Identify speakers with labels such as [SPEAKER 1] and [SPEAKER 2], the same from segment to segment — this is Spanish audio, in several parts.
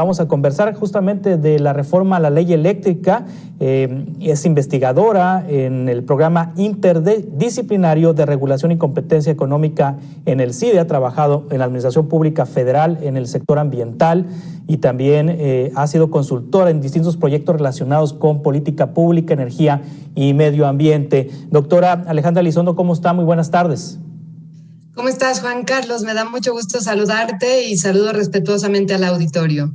[SPEAKER 1] Vamos a conversar justamente de la reforma a la ley eléctrica. Es investigadora en el programa interdisciplinario de regulación y competencia económica en el CIDE. Ha trabajado en la Administración Pública Federal en el sector ambiental y también ha sido consultora en distintos proyectos relacionados con política pública, energía y medio ambiente. Doctora Alejandra Elizondo, ¿cómo está? Muy buenas tardes.
[SPEAKER 2] ¿Cómo estás, Juan Carlos? Me da mucho gusto saludarte y saludo respetuosamente al auditorio.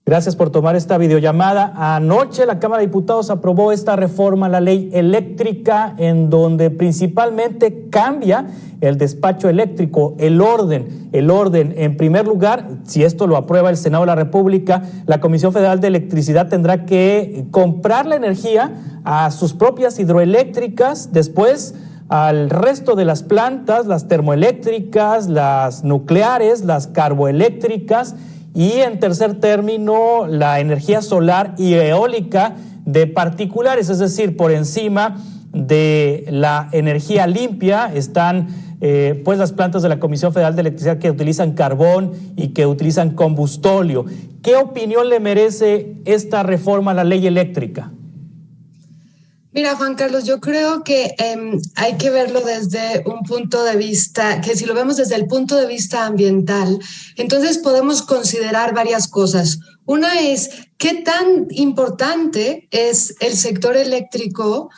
[SPEAKER 1] Gracias por tomar esta videollamada. Anoche la Cámara de Diputados aprobó esta reforma a la ley eléctrica en donde principalmente cambia el despacho eléctrico, el orden. En primer lugar, si esto lo aprueba el Senado de la República, la Comisión Federal de Electricidad tendrá que comprar la energía a sus propias hidroeléctricas, después al resto de las plantas, las termoeléctricas, las nucleares, las carboeléctricas, y en tercer término, la energía solar y eólica de particulares, es decir, por encima de la energía limpia están pues las plantas de la Comisión Federal de Electricidad que utilizan carbón y que utilizan combustóleo. ¿Qué opinión le merece esta reforma a la ley eléctrica?
[SPEAKER 2] Mira, Juan Carlos, yo creo que hay que verlo desde un punto de vista, que si lo vemos desde el punto de vista ambiental, entonces podemos considerar varias cosas. Una es, ¿qué tan importante es el sector eléctrico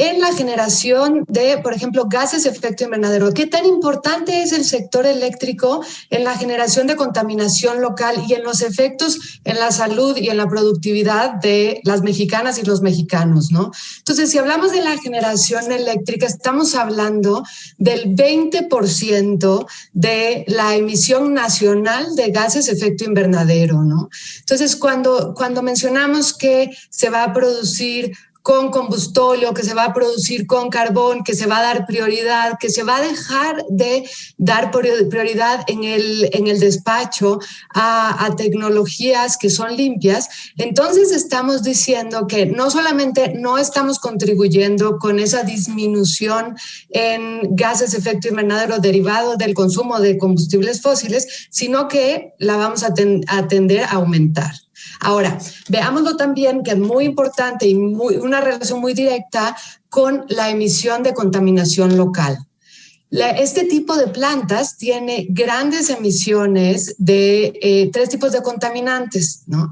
[SPEAKER 2] en la generación de, por ejemplo, gases de efecto invernadero? ¿Qué tan importante es el sector eléctrico en la generación de contaminación local y en los efectos en la salud y en la productividad de las mexicanas y los mexicanos, ¿no? Entonces, si hablamos de la generación eléctrica, estamos hablando del 20% de la emisión nacional de gases de efecto invernadero, ¿no? Entonces, cuando mencionamos que se va a producir con combustóleo, que se va a producir con carbón, que se va a dar prioridad, que se va a dejar de dar prioridad en el despacho a tecnologías que son limpias, entonces estamos diciendo que no solamente no estamos contribuyendo con esa disminución en gases de efecto invernadero derivado del consumo de combustibles fósiles, sino que la vamos a tender a aumentar. Ahora, veámoslo también que es muy importante y una relación muy directa con la emisión de contaminación local. Este tipo de plantas tiene grandes emisiones de tres tipos de contaminantes, ¿no?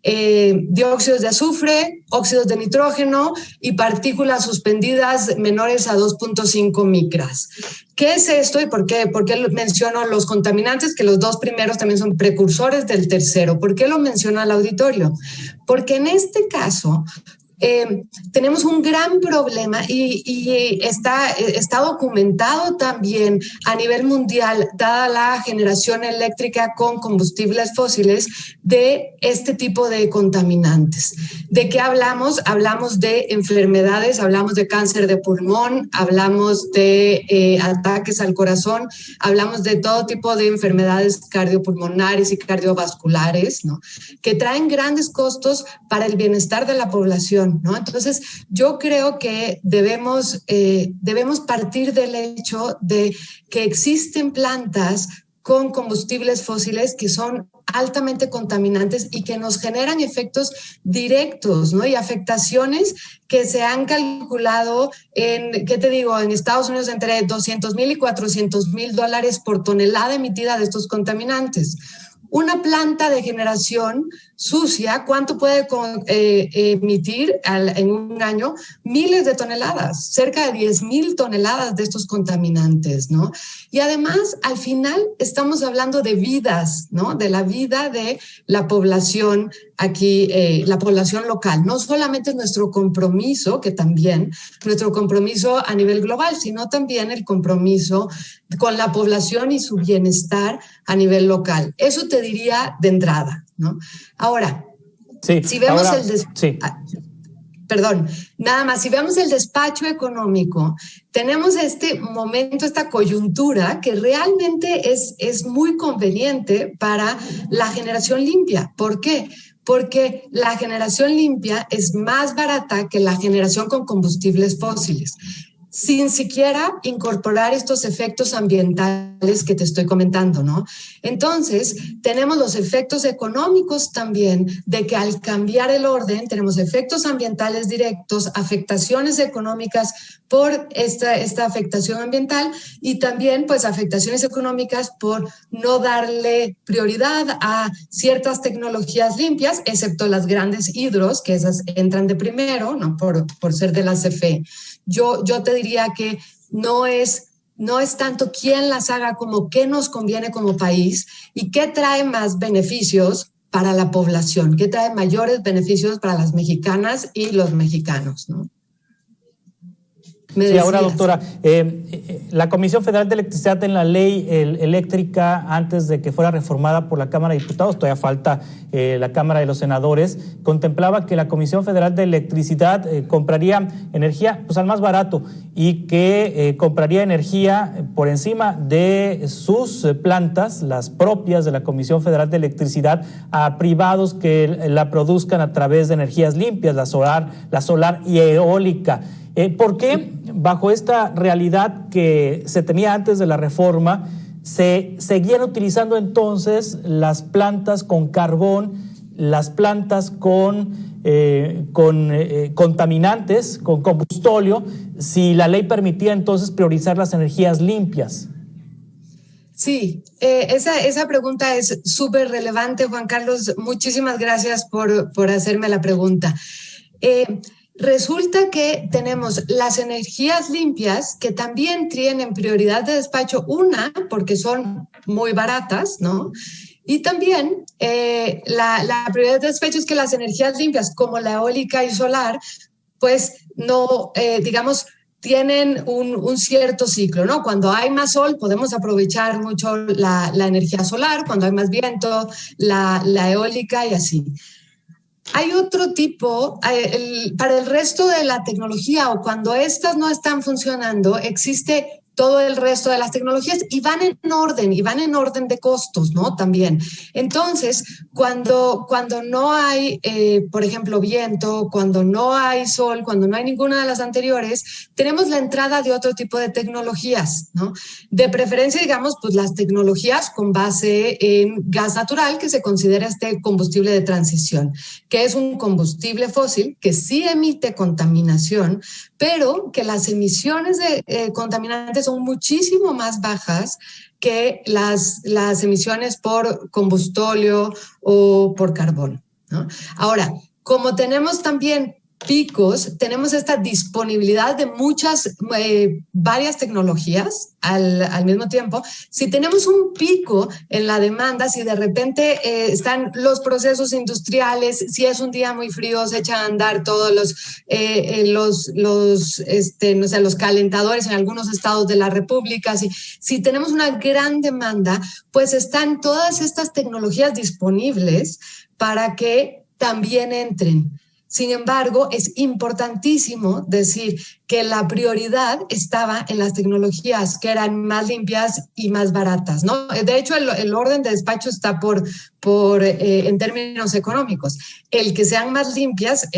[SPEAKER 2] Dióxidos de azufre, óxidos de nitrógeno y partículas suspendidas menores a 2.5 micras. ¿Qué es esto y por qué? ¿Por qué menciono los contaminantes? Que los dos primeros también son precursores del tercero. ¿Por qué lo menciono al auditorio? Porque en este caso tenemos un gran problema y está documentado también a nivel mundial, dada la generación eléctrica con combustibles fósiles, de este tipo de contaminantes. ¿De qué hablamos? Hablamos de enfermedades, hablamos de cáncer de pulmón, hablamos de ataques al corazón, hablamos de todo tipo de enfermedades cardiopulmonares y cardiovasculares, ¿no? Que traen grandes costos para el bienestar de la población, ¿no? Entonces, yo creo que debemos partir del hecho de que existen plantas con combustibles fósiles que son altamente contaminantes y que nos generan efectos directos, ¿no? Y afectaciones que se han calculado en, ¿qué te digo?, en Estados Unidos entre $200,000 y $400,000 por tonelada emitida de estos contaminantes. Una planta de generación sucia, ¿cuánto puede emitir en un año? Miles de toneladas, cerca de 10,000 toneladas de estos contaminantes, ¿no? Y además, al final, estamos hablando de vidas, ¿no? De la vida de la población aquí, la población local. No solamente es nuestro compromiso, que también, nuestro compromiso a nivel global, sino también el compromiso con la población y su bienestar a nivel local. Eso te diría de entrada, ¿no? Ahora,
[SPEAKER 1] sí,
[SPEAKER 2] si vemos si vemos el despacho económico, tenemos este momento, esta coyuntura que realmente es muy conveniente para la generación limpia. ¿Por qué? Porque la generación limpia es más barata que la generación con combustibles fósiles. sin siquiera incorporar estos efectos ambientales que te estoy comentando, ¿no? Entonces, tenemos los efectos económicos también de que al cambiar el orden, tenemos efectos ambientales directos, afectaciones económicas por esta afectación ambiental y también, pues, afectaciones económicas por no darle prioridad a ciertas tecnologías limpias, excepto las grandes hidros, que esas entran de primero, ¿no? Por ser de la CFE. Yo te diría que no es tanto quién las haga como qué nos conviene como país y qué trae más beneficios para la población, qué trae mayores beneficios para las mexicanas y los mexicanos, ¿no?
[SPEAKER 1] Sí, ahora, doctora, la Comisión Federal de Electricidad en la ley eléctrica, antes de que fuera reformada por la Cámara de Diputados, todavía falta la Cámara de los Senadores, contemplaba que la Comisión Federal de Electricidad compraría energía pues, al más barato y que compraría energía por encima de sus plantas, las propias de la Comisión Federal de Electricidad, a privados que la produzcan a través de energías limpias, la solar y eólica. ¿Por qué bajo esta realidad que se tenía antes de la reforma se seguían utilizando entonces las plantas con carbón, las plantas con contaminantes, con combustóleo, si la ley permitía entonces priorizar las energías limpias?
[SPEAKER 2] Sí, esa pregunta es súper relevante, Juan Carlos. Muchísimas gracias por hacerme la pregunta. Resulta que tenemos las energías limpias que también tienen prioridad de despacho, una, porque son muy baratas, ¿no? Y también la prioridad de despacho es que las energías limpias, como la eólica y solar, pues no, digamos, tienen un cierto ciclo, ¿no? Cuando hay más sol podemos aprovechar mucho la energía solar, cuando hay más viento, la eólica y así. Hay otro tipo, para el resto de la tecnología o cuando estas no están funcionando, existe todo el resto de las tecnologías y van en orden de costos, ¿no? También. Entonces, cuando no hay, por ejemplo, viento, cuando no hay sol, cuando no hay ninguna de las anteriores, tenemos la entrada de otro tipo de tecnologías, ¿no? De preferencia, digamos, pues las tecnologías con base en gas natural, que se considera este combustible de transición, que es un combustible fósil que sí emite contaminación, pero que las emisiones de contaminantes son muchísimo más bajas que las emisiones por combustóleo o por carbón, ¿no? Ahora, como tenemos también picos, tenemos esta disponibilidad de varias tecnologías al mismo tiempo. Si tenemos un pico en la demanda, si de repente están los procesos industriales, si es un día muy frío, se echan a andar todos los calentadores en algunos estados de la República, si tenemos una gran demanda, pues están todas estas tecnologías disponibles para que también entren. Sin embargo, es importantísimo decir que la prioridad estaba en las tecnologías que eran más limpias y más baratas, ¿no? De hecho, el orden de despacho está en términos económicos. El que sean más limpias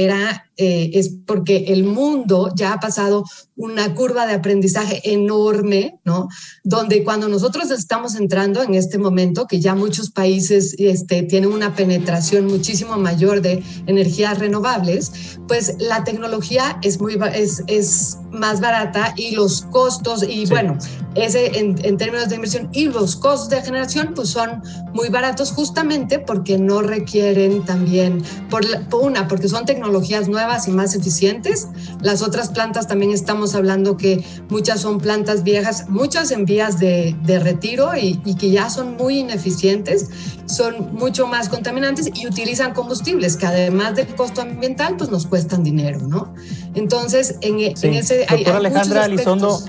[SPEAKER 2] es porque el mundo ya ha pasado una curva de aprendizaje enorme, ¿no? Donde cuando nosotros estamos entrando en este momento, que ya muchos países tienen una penetración muchísimo mayor de energías renovables, pues la tecnología es más barata y los costos, y sí, bueno, en términos de inversión y los costos de generación, pues son muy baratos justamente porque no requieren también, porque son tecnologías nuevas y más eficientes. Las otras plantas también estamos hablando que muchas son plantas viejas, muchas en vías de retiro y que ya son muy ineficientes, son mucho más contaminantes y utilizan combustibles que además del costo ambiental, pues nos cuestan dinero, ¿no? Entonces, en ese...
[SPEAKER 1] Doctora Alejandra Elizondo,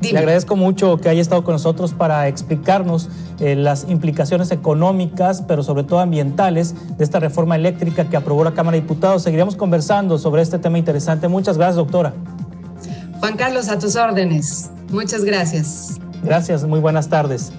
[SPEAKER 1] le agradezco mucho que haya estado con nosotros para explicarnos las implicaciones económicas, pero sobre todo ambientales, de esta reforma eléctrica que aprobó la Cámara de Diputados. Seguiremos conversando sobre este tema interesante. Muchas gracias, doctora.
[SPEAKER 2] Juan Carlos, a tus órdenes. Muchas gracias.
[SPEAKER 1] Gracias, muy buenas tardes.